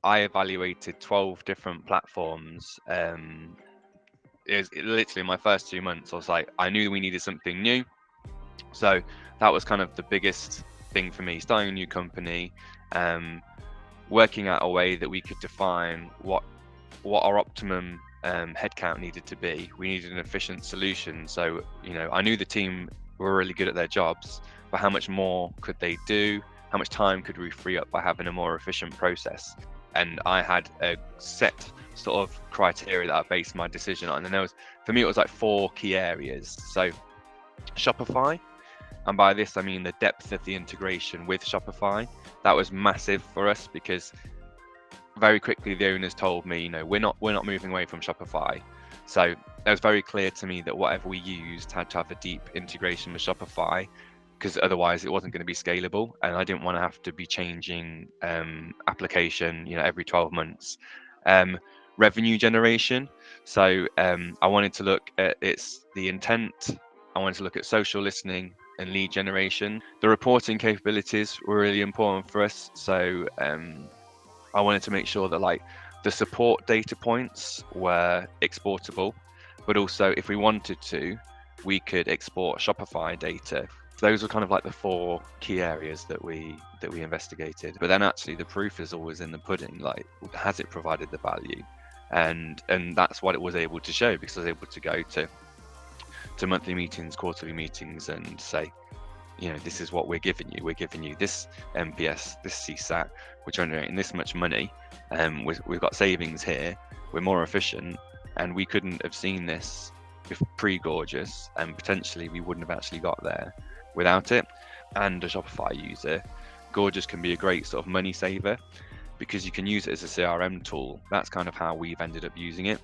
I evaluated 12 different platforms. It was literally my first 2 months. I was like, I knew we needed something new. So that was kind of the biggest thing for me, starting a new company, working out a way that we could define what our optimum headcount needed to be. We needed an efficient solution. So, I knew the team were really good at their jobs, but how much more could they do? How much time could we free up by having a more efficient process? And I had a set sort of criteria that I based my decision on. And for me, it was like 4 key areas. So Shopify, and by this I mean the depth of the integration with Shopify. That was massive for us because very quickly the owners told me, we're not moving away from Shopify. So it was very clear to me that whatever we used had to have a deep integration with Shopify, because otherwise it wasn't going to be scalable, and I didn't want to have to be changing application every 12 months. Revenue generation, so I wanted to look at the intent. I wanted to look at social listening and lead generation. The reporting capabilities were really important for us, so I wanted to make sure that the support data points were exportable, but also if we wanted to, we could export Shopify data. Those were kind of like the 4 key areas that we investigated. But then actually the proof is always in the pudding. Has it provided the value? And that's what it was able to show, because I was able to go to monthly meetings, quarterly meetings, and say, this is what we're giving you. We're giving you this MPS, this CSAT. We're generating this much money, and we've got savings here. We're more efficient, and we couldn't have seen this pre-Gorgias, and potentially we wouldn't have actually got there without it. And a Shopify user, Gorgias can be a great sort of money saver because you can use it as a CRM tool. That's kind of how we've ended up using it,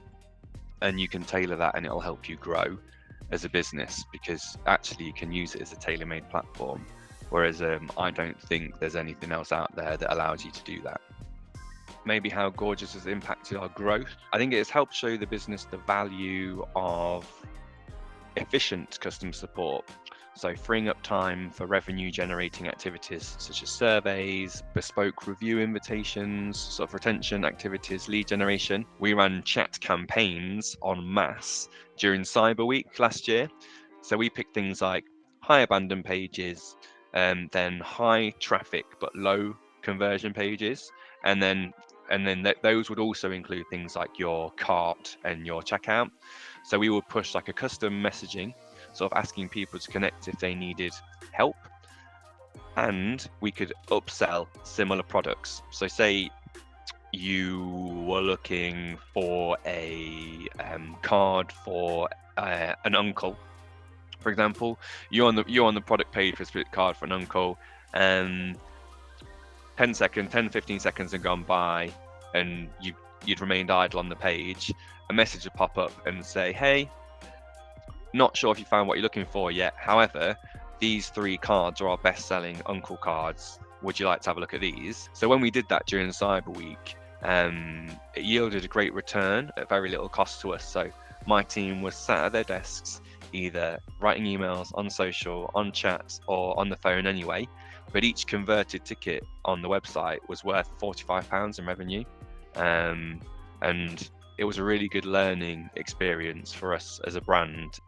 and you can tailor that, and it'll help you grow as a business, because actually you can use it as a tailor-made platform, whereas I don't think there's anything else out there that allows you to do that. Maybe how Gorgias has impacted our growth. I think it has helped show the business the value of efficient customer support. So freeing up time for revenue generating activities such as surveys, bespoke review invitations, sort of retention activities, lead generation. We ran chat campaigns en masse during Cyber Week last year. So we picked things like high abandoned pages, then high traffic but low conversion pages, and then those would also include things like your cart and your checkout. So we would push a custom messaging, sort of asking people to connect if they needed help, and we could upsell similar products. So say you were looking for a card for an uncle, for example. You're on the product page for a split card for an uncle, and 10, 15 seconds have gone by, and you'd remained idle on the page. A message would pop up and say, hey, not sure if you found what you're looking for yet. However, these 3 cards are our best-selling uncle cards. Would you like to have a look at these? So when we did that during Cyber Week, it yielded a great return at very little cost to us. So my team was sat at their desks, either writing emails on social, on chat, or on the phone anyway. But each converted ticket on the website was worth £45 in revenue. And it was a really good learning experience for us as a brand.